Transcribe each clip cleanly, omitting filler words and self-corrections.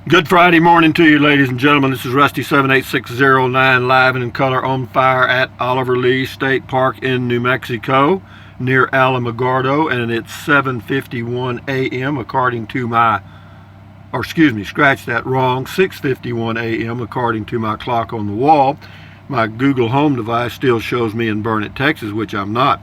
Good Friday morning to you, ladies and gentlemen. This is Rusty 78609 live and in color on fire at Oliver Lee State Park in New Mexico near Alamogordo, and it's 7:51 a.m. according to my, or excuse me, scratch that, wrong, 6:51 a.m. according to my clock on the wall. My Google Home device still shows me in Burnet, Texas, which I'm not.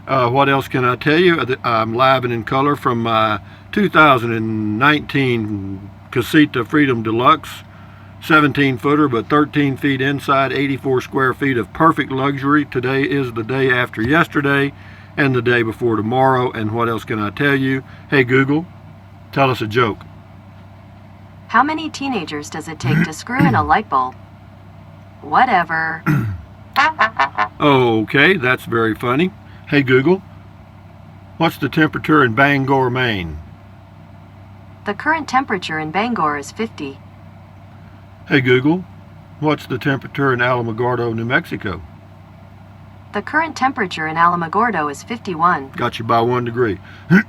What else can I tell you? I'm live and in color from my 2019 Casita Freedom Deluxe 17-footer, but 13 feet inside, 84 square feet of perfect luxury. Today is the day after yesterday and the day before tomorrow. And what else can I tell you? Hey Google, tell us a joke. How many teenagers does it take to screw in a light bulb? Whatever. Okay, that's very funny. Hey Google, what's the temperature in Bangor, Maine? The current temperature in Bangor is 50. Hey Google, what's the temperature in Alamogordo, New Mexico? The current temperature in Alamogordo is 51. Got you by 1 degree.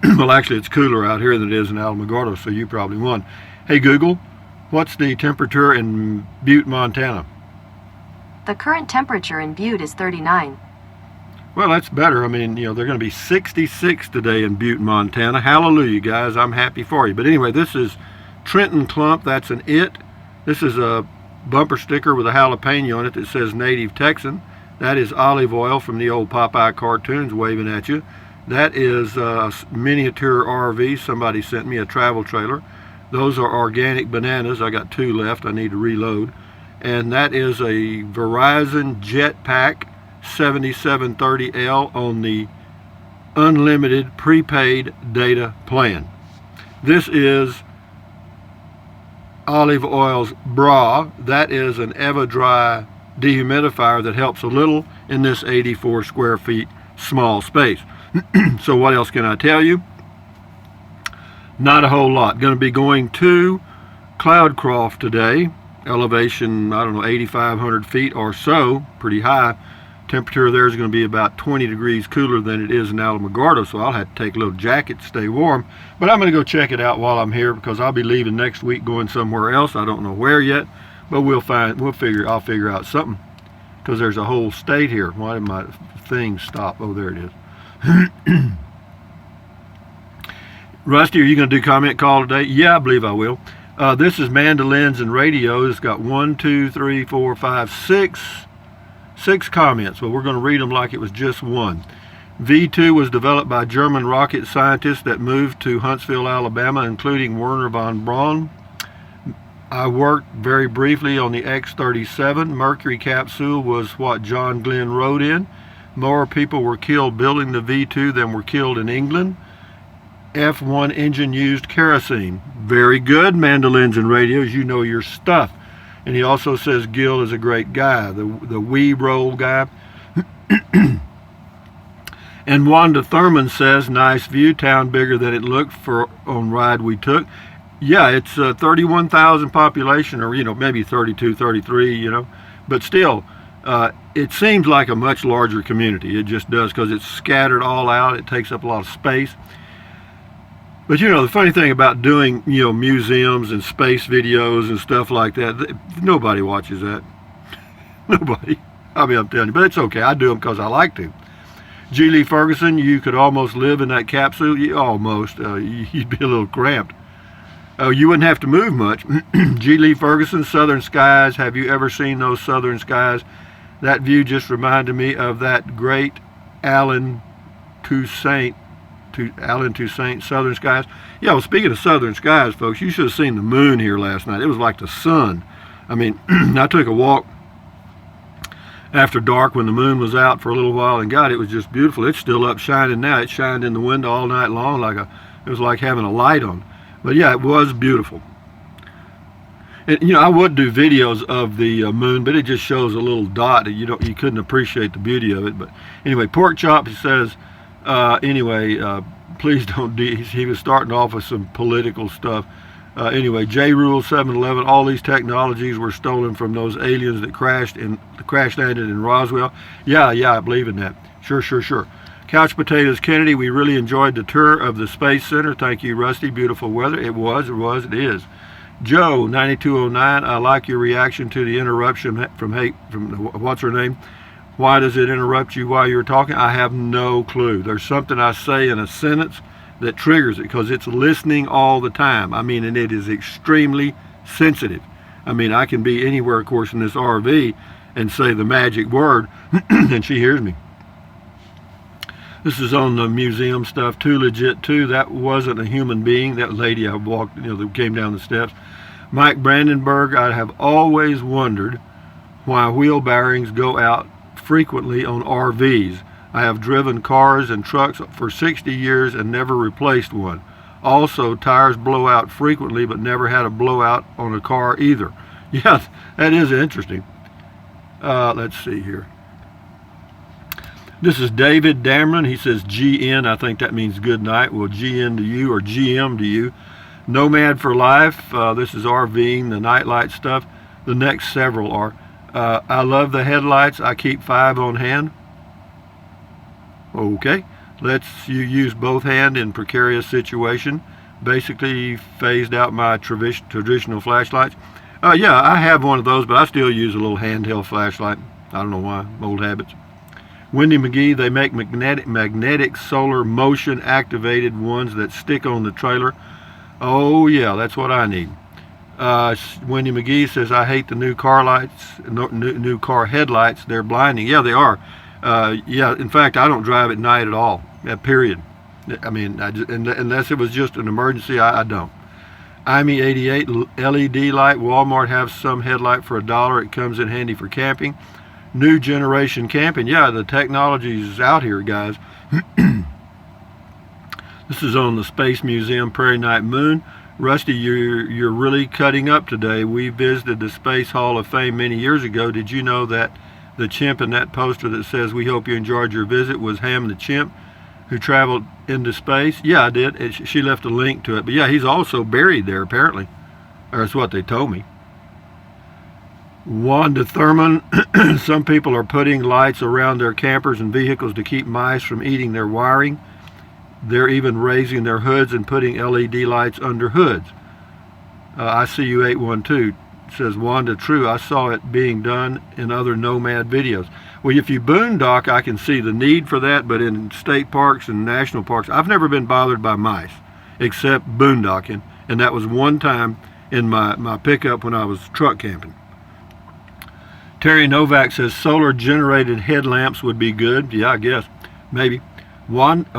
Well, actually, it's cooler out here than it is in Alamogordo, so you probably won. Hey Google, what's the temperature in Butte, Montana? The current temperature in Butte is 39. Well, that's better. I mean, they're going to be 66 today in Butte, Montana. Hallelujah, guys. I'm happy for you. But anyway, this is Trenton Clump. That's an it. This is a bumper sticker with a jalapeno on it that says Native Texan. That is olive oil from the old Popeye cartoons waving at you. That is a miniature RV. Somebody sent me a travel trailer. Those are organic bananas. I got 2 left. I need to reload. And that is a Verizon Jetpack 7730L on the unlimited prepaid data plan. This is Olive Oil's bra. That is an EverDry dehumidifier that helps a little in this 84 square feet small space. So what else can I tell you? Not a whole lot. Going to be going to Cloudcroft today. Elevation, I don't know, 8,500 feet or so, pretty high. Temperature there is going to be about 20 degrees cooler than it is in Alamogordo, so I'll have to take a little jacket to stay warm. But I'm going to go check it out while I'm here because I'll be leaving next week going somewhere else. I don't know where yet, but I'll figure out something because there's a whole state here. Why did my thing stop? Oh, there it is. Rusty, are you going to do comment call today? Yeah, I believe I will. This is Mandolins and Radio. It's got 1, 2, 3, 4, 5, 6 comments. Well, we're going to read them like it was just one. V2 was developed by German rocket scientists that moved to Huntsville, Alabama, including Werner von Braun. I worked very briefly on the X-37. Mercury capsule was what John Glenn rode in. More people were killed building the V2 than were killed in England. F1 engine used kerosene. Very good, Mandolins and Radios. You know your stuff. And he also says Gil is a great guy, the wee roll guy. And Wanda Thurman says, nice view, town bigger than it looked for on ride we took. Yeah, it's 31,000 population, or maybe 32, 33, but still, it seems like a much larger community. It just does, because it's scattered all out. It takes up a lot of space. But the funny thing about doing, museums and space videos and stuff like that, nobody watches that. Nobody. I mean, I'm telling you, but it's okay. I do them because I like to. G. Lee Ferguson, you could almost live in that capsule. Almost. You'd be a little cramped. You wouldn't have to move much. G. Lee Ferguson, Southern Skies. Have you ever seen those southern skies? That view just reminded me of that great Alan Toussaint, Southern Skies. Yeah, well, speaking of Southern Skies, folks, you should have seen the moon here last night. It was like the sun. I mean, I took a walk after dark when the moon was out for a little while, and God, it was just beautiful. It's still up shining now. It shined in the window all night long it was like having a light on. But yeah, it was beautiful. And, I would do videos of the moon, but it just shows a little dot. You couldn't appreciate the beauty of it. But anyway, Pork Chop, he says, please don't. He was starting off with some political stuff. Anyway, J Rule 711. All these technologies were stolen from those aliens that crash landed in Roswell. Yeah, I believe in that. Sure. Couch Potatoes Kennedy, we really enjoyed the tour of the Space Center. Thank you, Rusty. Beautiful weather. It is. Joe, 9209, I like your reaction to the interruption from what's her name? Why does it interrupt you while you're talking? I have no clue. There's something I say in a sentence that triggers it because it's listening all the time. I mean, and it is extremely sensitive. I mean, I can be anywhere, of course, in this RV and say the magic word, and she hears me. This is on the museum stuff. Too legit, too. That wasn't a human being. That lady I walked, that came down the steps. Mike Brandenburg, I have always wondered why wheel bearings go out frequently on RVs. I have driven cars and trucks for 60 years and never replaced one. Also, tires blow out frequently, but never had a blowout on a car either. Yeah, that is interesting. Let's see here. This is David Dameron. He says GN. I think that means good night. Well, GN to you or GM to you. Nomad for life. This is RVing, the nightlight stuff. The next several are. I love the headlights. I keep 5 on hand. Okay. Lets you use both hand in precarious situation. Basically phased out my traditional flashlights. Yeah, I have one of those, but I still use a little handheld flashlight. I don't know why. Old habits. Wendy McGee, they make magnetic solar motion activated ones that stick on the trailer. Oh yeah, that's what I need. Wendy McGee says, I hate the new car lights, new car headlights. They're blinding. Yeah, they are. Yeah, in fact, I don't drive at night at all. Period. I mean, unless it was just an emergency, I don't. IME 88 LED light. Walmart has some headlight for $1. It comes in handy for camping. New generation camping. Yeah, the technology is out here, guys. This is on the Space Museum Prairie Night Moon. Rusty, you're really cutting up today. We visited the Space Hall of Fame many years ago. Did you know that the chimp in that poster that says, we hope you enjoyed your visit, was Ham the chimp who traveled into space? Yeah, I did. She left a link to it. But yeah, he's also buried there, apparently. Or that's what they told me. Wanda Thurman, some people are putting lights around their campers and vehicles to keep mice from eating their wiring. They're even raising their hoods and putting LED lights under hoods. I see you 812 says, Wanda, true, I saw it being done in other Nomad videos. Well, if you boondock, I can see the need for that, but in state parks and national parks, I've never been bothered by mice, except boondocking, and that was one time in my pickup when I was truck camping. Terry Novak says solar generated headlamps would be good. Yeah, I guess. Maybe. Wendy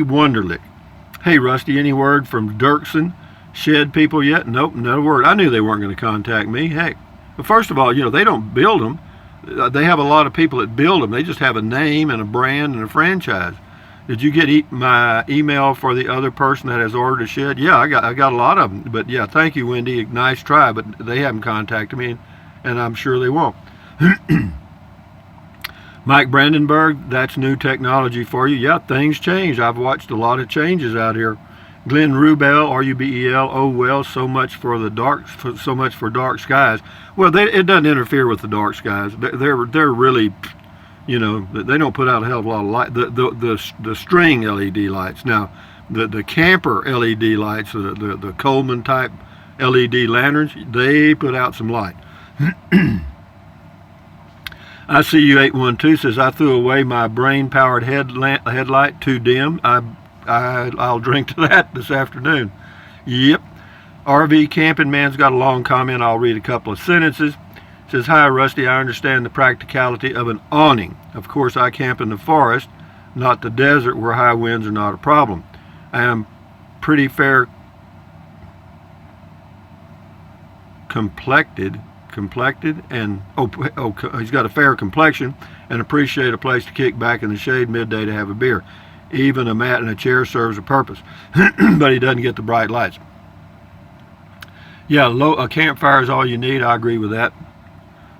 Wunderlich. Hey, Rusty, any word from Dirksen shed people yet? Nope, no word. I knew they weren't going to contact me. Heck. But first of all, they don't build them. They have a lot of people that build them. They just have a name and a brand and a franchise. Did you get my email for the other person that has ordered a shed? Yeah, I got a lot of them. But yeah, thank you, Wendy. Nice try, but they haven't contacted me. And I'm sure they won't. Mike Brandenburg, that's new technology for you. Yeah, things change. I've watched a lot of changes out here. Glenn Rubel, R-U-B-E-L, oh well, so much for dark skies. Well, it doesn't interfere with the dark skies. They're really, they don't put out a hell of a lot of light. The string LED lights. Now, the camper LED lights, the Coleman type LED lanterns, they put out some light. I see you 812 says, I threw away my brain-powered headlight, too dim. I'll drink to that this afternoon. Yep. RV Camping Man's got a long comment. I'll read a couple of sentences. It says, hi, Rusty. I understand the practicality of an awning. Of course, I camp in the forest, not the desert where high winds are not a problem. I am pretty fair complected and he's got a fair complexion and appreciate a place to kick back in the shade midday to have a beer. Even a mat and a chair serves a purpose. But he doesn't get the bright lights. Yeah, a campfire is all you need. I agree with that.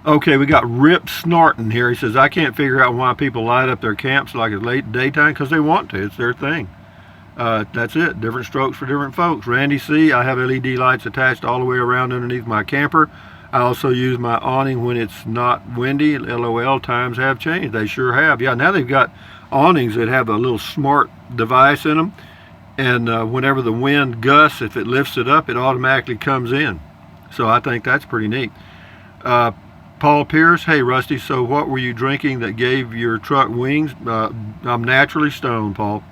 Okay, we got Rip Snorton here. He says, I can't figure out why people light up their camps like it's late daytime, because they want to. It's their thing. That's it. Different strokes for different folks. Randy C., I have LED lights attached all the way around underneath my camper. I also use my awning when it's not windy. LOL, times have changed. They sure have. Yeah, now they've got awnings that have a little smart device in them, and whenever the wind gusts, if it lifts it up, it automatically comes in. So I think that's pretty neat. Paul Pierce, hey Rusty, so what were you drinking that gave your truck wings? I'm naturally stoned, Paul.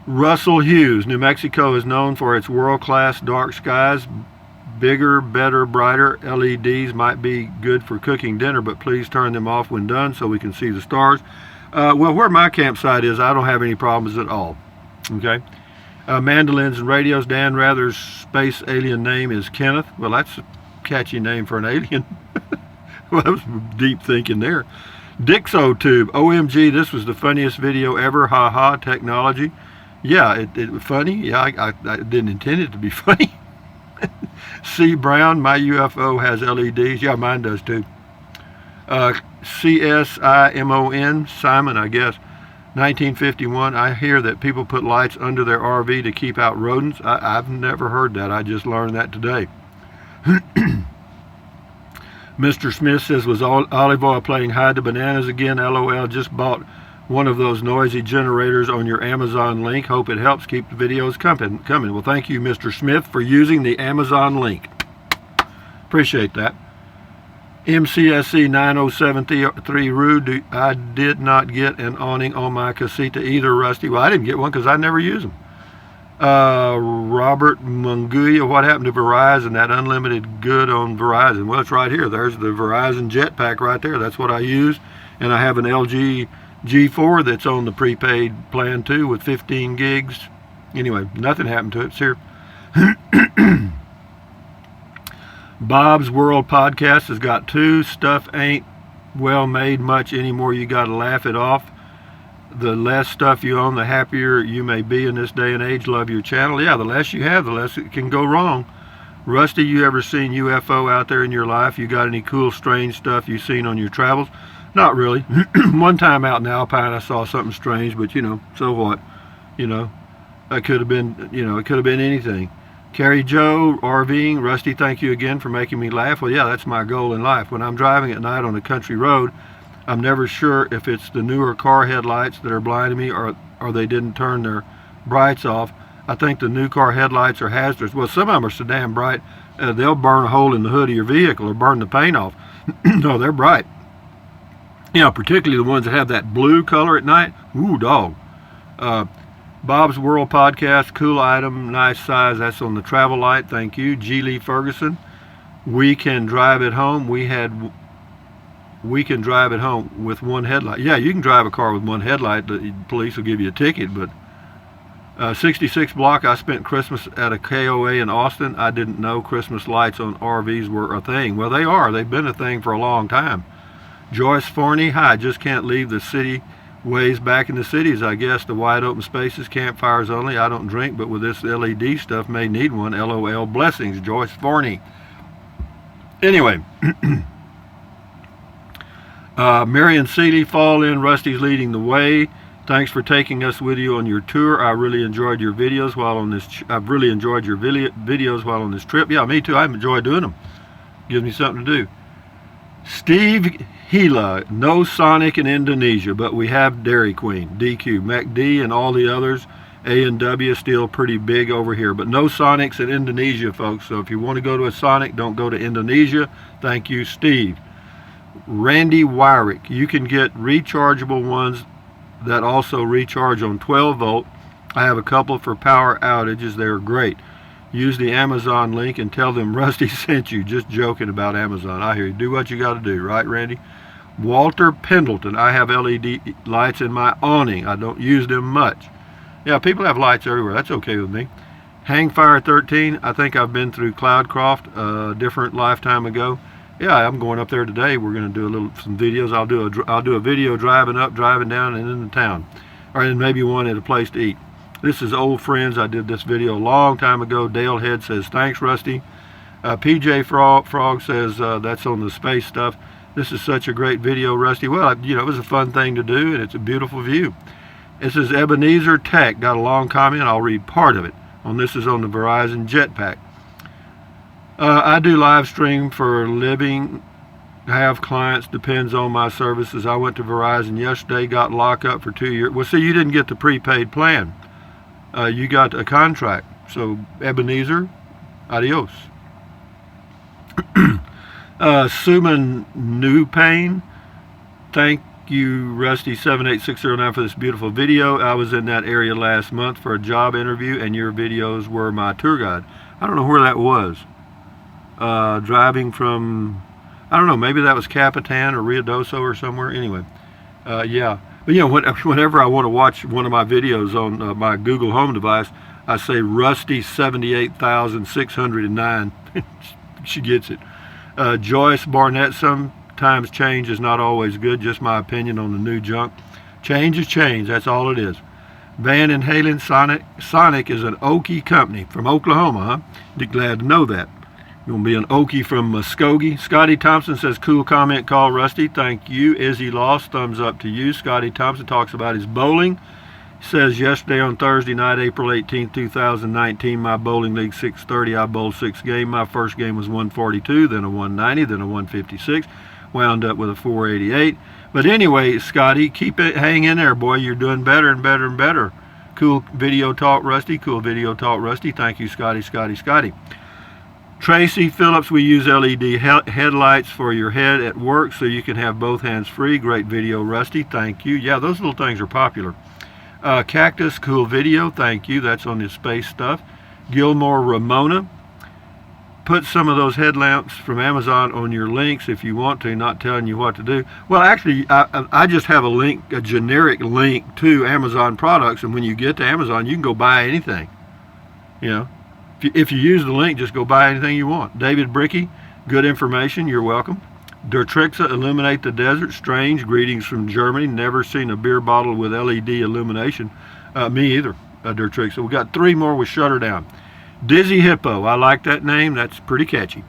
Russell Hughes, New Mexico is known for its world-class dark skies. Bigger, better, brighter LEDs might be good for cooking dinner, but please turn them off when done so we can see the stars. Well, where my campsite is, I don't have any problems at all. Okay. Mandolins and radios. Dan Rather's space alien name is Kenneth. Well, that's a catchy name for an alien. Well, that was deep thinking there. Dixotube, OMG, this was the funniest video ever. Ha ha, technology. Yeah, it was funny. Yeah, I didn't intend it to be funny. C. Brown, my UFO has LEDs. Yeah, mine does too. CSIMON, Simon, I guess. 1951, I hear that people put lights under their RV to keep out rodents. I've never heard that. I just learned that today. Mr. Smith says, was Olive Oil playing Hide the Bananas again? LOL, just bought one of those noisy generators on your Amazon link. Hope it helps keep the videos coming. Well, thank you, Mr. Smith, for using the Amazon link. Appreciate that. MCSC 9073 Rude, I did not get an awning on my casita either, Rusty. Well, I didn't get one because I never use them. Robert Munguia, what happened to Verizon? That unlimited good on Verizon. Well, it's right here. There's the Verizon Jetpack right there. That's what I use. And I have an LG G4 that's on the prepaid plan too with 15 gigs. Anyway, nothing happened to it. It's here. Bob's World Podcast has got 2. Stuff ain't well made much anymore. You got to laugh it off. The less stuff you own, the happier you may be in this day and age. Love your channel. Yeah, the less you have, the less it can go wrong. Rusty, you ever seen UFO out there in your life? You got any cool, strange stuff you've seen on your travels? Not really. One time out in Alpine, I saw something strange, but so what? That could have been, it could have been anything. Carrie Joe, RVing, Rusty, thank you again for making me laugh. Well, yeah, that's my goal in life. When I'm driving at night on a country road, I'm never sure if it's the newer car headlights that are blinding me or they didn't turn their brights off. I think the new car headlights are hazardous. Well, some of them are so damn bright, they'll burn a hole in the hood of your vehicle or burn the paint off. No, they're bright. Particularly the ones that have that blue color at night. Ooh, dog. Bob's World Podcast, cool item, nice size. That's on the travel light. Thank you. G. Lee Ferguson. We can drive it home. We can drive it home with one headlight. Yeah, you can drive a car with one headlight. The police will give you a ticket, but 66 block, I spent Christmas at a KOA in Austin. I didn't know Christmas lights on RVs were a thing. Well, they are. They've been a thing for a long time. Joyce Forney, hi, just can't leave the city ways back in the cities, I guess. The wide open spaces, campfires only. I don't drink, but with this LED stuff, may need one. LOL, blessings, Joyce Forney. Anyway. Marion Seeley, fall in, Rusty's leading the way. Thanks for taking us with you on your tour. I really enjoyed your videos while on this. I've really enjoyed your videos while on this trip. Yeah, me too. I enjoy doing them. Gives me something to do. Steve Gila, no Sonic in Indonesia, but we have Dairy Queen, DQ, MacD, and all the others. A&W still pretty big over here, but no Sonics in Indonesia, folks. So if you want to go to a Sonic, don't go to Indonesia. Thank you, Steve. Randy Wyrick, you can get rechargeable ones that also recharge on 12 volt. I have a couple for power outages. They're great. Use the Amazon link and tell them Rusty sent you. Just joking about Amazon. I hear you. Do what you got to do, right, Randy? Walter Pendleton, I have LED lights in my awning. I don't use them much. Yeah, people have lights everywhere. That's okay with me. Hangfire 13, I think I've been through Cloudcroft a different lifetime ago. Yeah, I'm going up there today. We're going to do some videos. I'll do a video driving up, driving down, and into town, or then maybe one at a place to eat. This is old friends. I did this video a long time ago. Dale Head says thanks, Rusty. PJ Frog says that's on the space stuff. This is such a great video, Rusty. Well, it was a fun thing to do, and it's a beautiful view. This is Ebenezer Tech. Got a long comment. I'll read part of it. This is on the Verizon Jetpack. I do live stream for a living have clients, depends on my services. I went to Verizon yesterday, got locked up for 2 years. Well, see, you didn't get the prepaid plan. You got a contract. So, Ebenezer, adios. Suman New Pain, thank you, Rusty78609, for this beautiful video. I was in that area last month for a job interview, and your videos were my tour guide. I don't know where that was. Driving from, I don't know, maybe that was Capitan or Ruidoso or somewhere. Anyway, yeah. But, you know, whenever I want to watch one of my videos on my Google Home device, I say Rusty78609. She gets it. Joyce Barnett, sometimes change is not always good. Just my opinion on the new junk. Change is change. That's all it is. Van and Halen Sonic is an Okie company from Oklahoma, huh? Be glad to know that. You're going to be an Okie from Muskogee. Scotty Thompson says, cool comment, call Rusty. Thank you. Izzy Lost, thumbs up to you. Scotty Thompson talks about his bowling. Says, yesterday on Thursday night, April 18, 2019, my bowling league 630, I bowled 6 games. My first game was 142, then a 190, then a 156. Wound up with a 488. But anyway, Scotty, keep it, hang in there, boy. You're doing better and better and better. Cool video talk, Rusty. Cool video talk, Rusty. Thank you, Scotty. Tracy Phillips, we use LED headlights for your head at work so you can have both hands free. Great video, Rusty. Thank you. Yeah, those little things are popular. Cactus, cool video. Thank you. That's on the space stuff. Gilmore Ramona, put some of those headlamps from Amazon on your links if you want to, not telling you what to do. Well, actually, I just have a link, a generic link to Amazon products, and when you get to Amazon, you can go buy anything. You know, if you use the link, just go buy anything you want. David Bricky, good information. You're welcome. Dertrixa, illuminate the desert. Strange, greetings from Germany. Never seen a beer bottle with LED illumination. Me either, Dertrixa. We got 3 more with Shutter Down. Dizzy Hippo, I like that name. That's pretty catchy.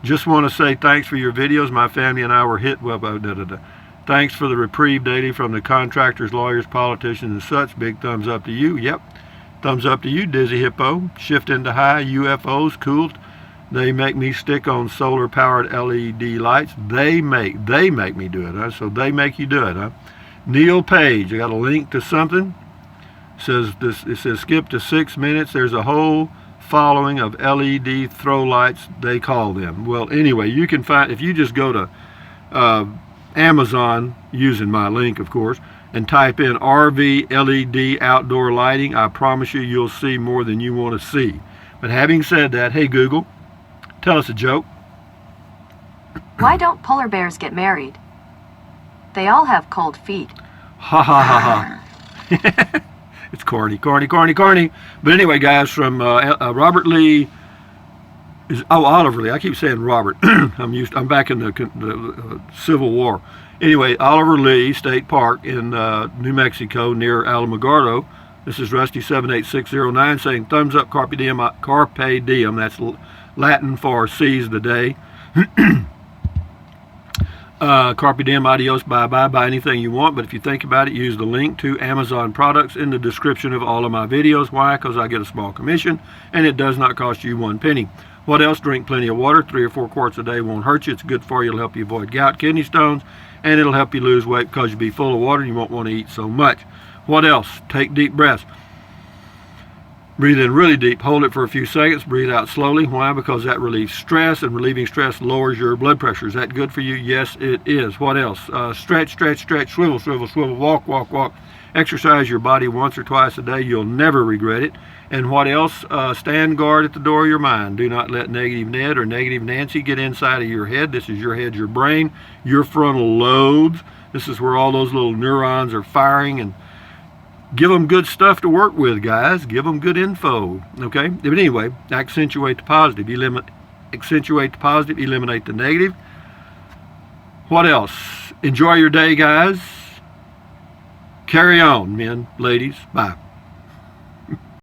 Just want to say thanks for your videos. My family and I were hit. Well, thanks for the reprieve daily from the contractors, lawyers, politicians, and such. Big thumbs up to you. Yep. Thumbs up to you, Dizzy Hippo. Shift into high. UFOs, cool. They make me stick on solar-powered LED lights. They make me do it, huh? So they make you do it, huh? Neil Page, I got a link to something. It says skip to 6 minutes. There's a whole following of LED throw lights, they call them. Well, anyway, you can find, if you just go to Amazon, using my link, of course, and type in RV LED outdoor lighting, I promise you, you'll see more than you want to see. But having said that, hey Google, tell us a joke. Why don't polar bears get married? They all have cold feet. Ha ha ha ha. It's corny. But anyway, guys, from Robert Lee, Oliver Lee. I keep saying Robert. I'm back in the Civil War. Anyway, Oliver Lee State Park in New Mexico near Alamogordo. This is Rusty78609 saying thumbs up, carpe diem. Carpe diem. That's Latin for seize the day. Carpe diem, adios, bye-bye, buy anything you want, but if you think about it, use the link to Amazon products in the description of all of my videos. Why? Because I get a small commission, and it does not cost you 1 penny. What else? Drink plenty of water. 3 or 4 quarts a day won't hurt you. It's good for you. It'll help you avoid gout, kidney stones, and it'll help you lose weight because you'll be full of water and you won't want to eat so much. What else? Take deep breaths. Breathe in really deep, hold it for a few seconds, breathe out slowly. Why? Because that relieves stress, and relieving stress lowers your blood pressure. Is that good for you? Yes, it is. What else? Stretch, swivel, walk. Exercise your body once or twice a day. You'll never regret it. And what else? Stand guard at the door of your mind. Do not let negative Ned or negative Nancy get inside of your head. This is your head, your brain, your frontal lobes. This is where all those little neurons are firing, and give them good stuff to work with, guys. Give them good info, okay? But anyway, accentuate the positive. Accentuate the positive, eliminate the negative. What else? Enjoy your day, guys. Carry on, men, ladies. Bye.